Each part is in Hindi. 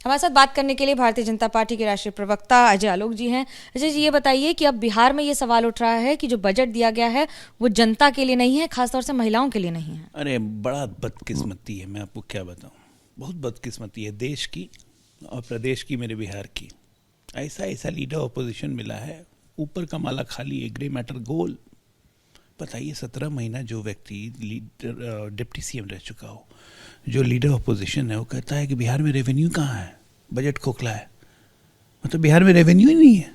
हमारे साथ बात करने के लिए भारतीय जनता पार्टी के राष्ट्रीय प्रवक्ता अजय आलोक जी हैं। अजय जी, ये बताइए कि अब बिहार में ये सवाल उठ रहा है कि जो बजट दिया गया है वो जनता के लिए नहीं है, खासतौर से महिलाओं के लिए नहीं है। अरे बड़ा बदकिस्मती है, मैं आपको क्या बताऊं, बहुत बदकिस्मती है देश की और प्रदेश की, मेरे बिहार की। ऐसा लीडर ऑपोजिशन मिला है, ऊपर का माला खाली है, ग्रे मैटर गोल। बताइए 17 महीना जो व्यक्ति लीडर डिप्टी सीएम रह चुका हो, जो लीडर ऑपोजिशन है, वो कहता है कि बिहार में रेवेन्यू कहाँ है, बजट खोखला है। मतलब बिहार में रेवेन्यू ही नहीं है।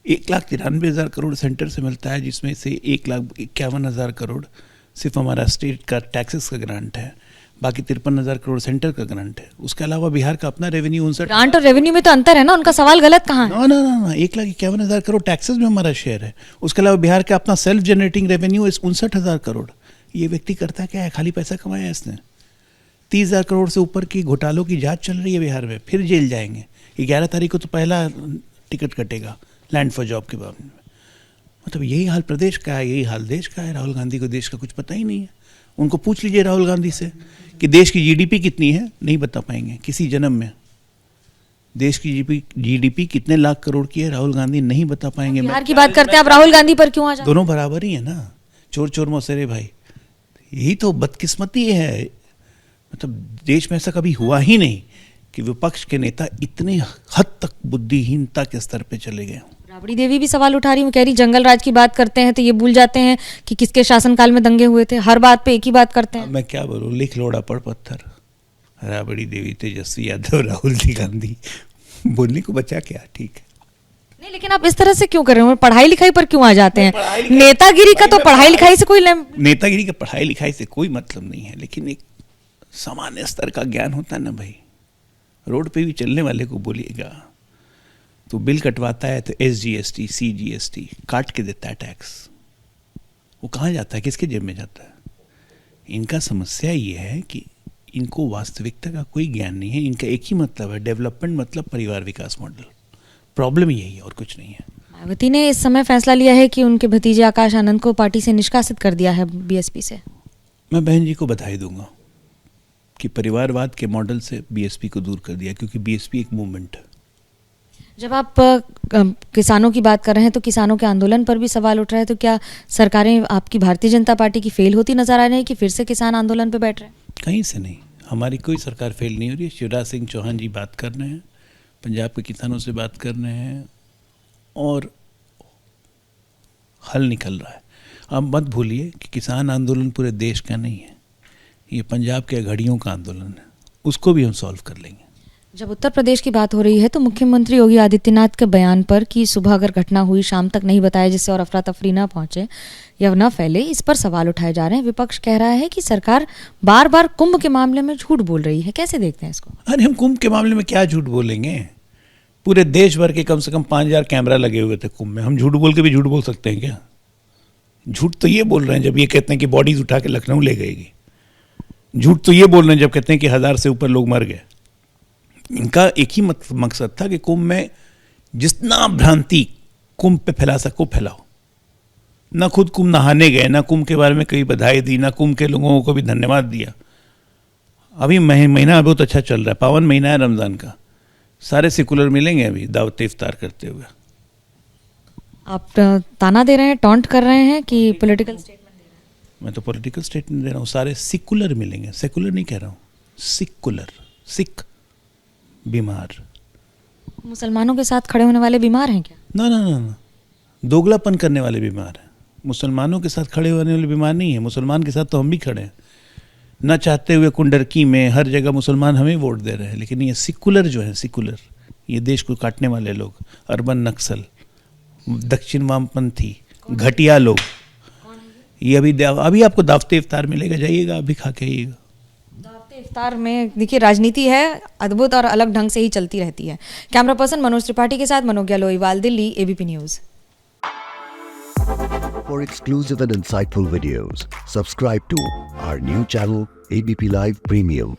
1,93,000 करोड़ सेंटर से मिलता है, जिसमें से 1,51,000 करोड़ सिर्फ हमारा स्टेट का टैक्सेस का ग्रांट है, बाकी 53,000 करोड़ सेंटर का ग्रांट है। उसके अलावा बिहार का अपना रेवेन्यू 59। ग्रांट और रेवेन्यू में तो अंतर है ना, उनका सवाल गलत कहाँ है? ना 1,51,000 करोड़ टैक्सेस में हमारा शेयर है। उसके अलावा बिहार का अपना सेल्फ जनरेटिंग रेवेन्यू 59,000 करोड़। ये व्यक्ति करता क्या है, खाली पैसा कमाया इसने। 30,000 करोड़ से ऊपर की घोटालों की जांच चल रही है बिहार में, फिर जेल जाएंगे। 11 तारीख को तो पहला टिकट कटेगा लैंड फॉर जॉब के बारे में। मतलब यही हाल प्रदेश का है, यही हाल देश का है। राहुल गांधी को देश का कुछ पता ही नहीं है। उनको पूछ लीजिए राहुल गांधी से कि देश की जीडीपी कितनी है, नहीं बता पाएंगे किसी जन्म में। देश की जीडीपी कितने लाख करोड़ की है, राहुल गांधी नहीं बता पाएंगे। बिहार की बात करते हैं, अब राहुल गांधी पर क्यों आ जाए? दोनों बराबर ही है ना, चोर चोर मौसेरे भाई। यही तो बदकिस्मती है। मतलब देश में ऐसा कभी हुआ ही नहीं कि विपक्ष के नेता इतने हद तक बुद्धिहीनता के स्तर पे चले गए। राबड़ी देवी भी सवाल उठा रही हूँ, कह रही जंगल राज की बात करते हैं तो ये भूल जाते हैं कि किसके शासनकाल में दंगे हुए थे। हर बात पे एक ही बात करते हैं। मैं क्या बोलूँ, लिख लोड़ा पड़ पत्थर। राबड़ी देवी, तेजस्वी यादव, राहुल जी गांधी, बोलने को बचा क्या? ठीक है नहीं, लेकिन आप इस तरह से क्यों कर रहे हो? पढ़ाई लिखाई पर क्यों आ जाते हैं? नेतागिरी का तो पढ़ाई लिखाई से कोई नेतागिरी का पढ़ाई लिखाई से कोई मतलब नहीं है, लेकिन एक सामान्य स्तर का ज्ञान होता है ना भाई। रोड पे भी चलने वाले को बोलिएगा तो बिल कटवाता है तो SGST CGST काट के देता है टैक्स। वो कहाँ जाता है, किसके जेब में जाता है? इनका समस्या ये है कि इनको वास्तविकता का कोई ज्ञान नहीं है। इनका एक ही मतलब है, डेवलपमेंट मतलब परिवार विकास मॉडल। प्रॉब्लम यही है और कुछ नहीं है। मायावती ने इस समय फैसला लिया है कि उनके भतीजे आकाश आनंद को पार्टी से निष्कासित कर दिया है, BSP से। मैं बहन जी को बधाई दूंगा कि परिवारवाद के मॉडल से BSP को दूर कर दिया, क्योंकि BSP एक मूवमेंट है। जब आप किसानों की बात कर रहे हैं तो किसानों के आंदोलन पर भी सवाल उठ रहा है, तो क्या सरकारें आपकी भारतीय जनता पार्टी की फेल होती नजर आ रही है कि फिर से किसान आंदोलन पे बैठ रहे हैं? कहीं से नहीं, हमारी कोई सरकार फेल नहीं हो रही है। शिवराज सिंह चौहान जी बात कर रहे हैं, पंजाब के किसानों से बात कर रहे हैं और हल निकल रहा है। अब मत भूलिए कि किसान आंदोलन पूरे देश का नहीं है, ये पंजाब के अघड़ियों का आंदोलन है। उसको भी हम सॉल्व कर लेंगे। जब उत्तर प्रदेश की बात हो रही है तो मुख्यमंत्री योगी आदित्यनाथ के बयान पर कि सुबह अगर घटना हुई शाम तक नहीं बताया जिससे और अफरा तफरी ना पहुंचे या न फैले, इस पर सवाल उठाए जा रहे हैं। विपक्ष कह रहा है कि सरकार बार बार कुंभ के मामले में झूठ बोल रही है। कैसे देखते हैं इसको? अरे हम कुंभ के मामले में क्या झूठ बोलेंगे? पूरे देश भर के कम से कम 5,000 कैमरा लगे हुए थे कुंभ में। हम झूठ बोल के भी झूठ बोल सकते हैं क्या? झूठ तो ये बोल रहे हैं जब ये कहते हैं कि बॉडीज उठा के लखनऊ ले गएगी। झूठ तो ये बोल रहे हैं जब कहते हैं कि 1,000 से ऊपर लोग मर गए। इनका एक ही मकसद था कि कुंभ में जितना भ्रांति कुंभ पे फैला सको फैलाओ। ना खुद कुंभ नहाने गए, ना कुंभ के बारे में कई बधाई दी, ना कुंभ के लोगों को भी धन्यवाद दिया। अभी महीना बहुत अच्छा चल रहा है, पावन महीना है रमजान का। सारे सेकुलर मिलेंगे अभी दावत इफ्तार करते हुए। आप ताना दे रहे हैं, टॉन्ट कर रहे हैं कि पॉलिटिकल स्टेटमेंट दे रहे हैं? मैं तो पॉलिटिकल स्टेटमेंट दे रहा हूँ। सारे सेकुलर मिलेंगे, सेकुलर नहीं कह रहा हूँ, सेकुलर। सिख बीमार, मुसलमानों के साथ खड़े होने वाले बीमार हैं क्या? ना, दोगलापन करने वाले बीमार हैं। मुसलमानों के साथ खड़े होने वाले बीमार नहीं है। मुसलमान के साथ तो हम भी खड़े हैं, न चाहते हुए कुंडरकी में हर जगह मुसलमान हमें वोट दे रहे हैं। लेकिन ये सेकुलर जो है, सेकुलर, ये देश को काटने वाले लोग, अर्बन नक्सल, दक्षिण वामपंथी, घटिया लोग, ये अभी आपको दावत इफ्तार मिलेगा, जाइएगा अभी खा के आइएगा। इफ्तार में देखिए राजनीति है, अद्भुत और अलग ढंग से ही चलती रहती है। कैमरा पर्सन मनोज त्रिपाठी के साथ Manogya Loiwal, Delhi, ABP news. For exclusive and insightful videos, subscribe to our new channel ABP Live Premium.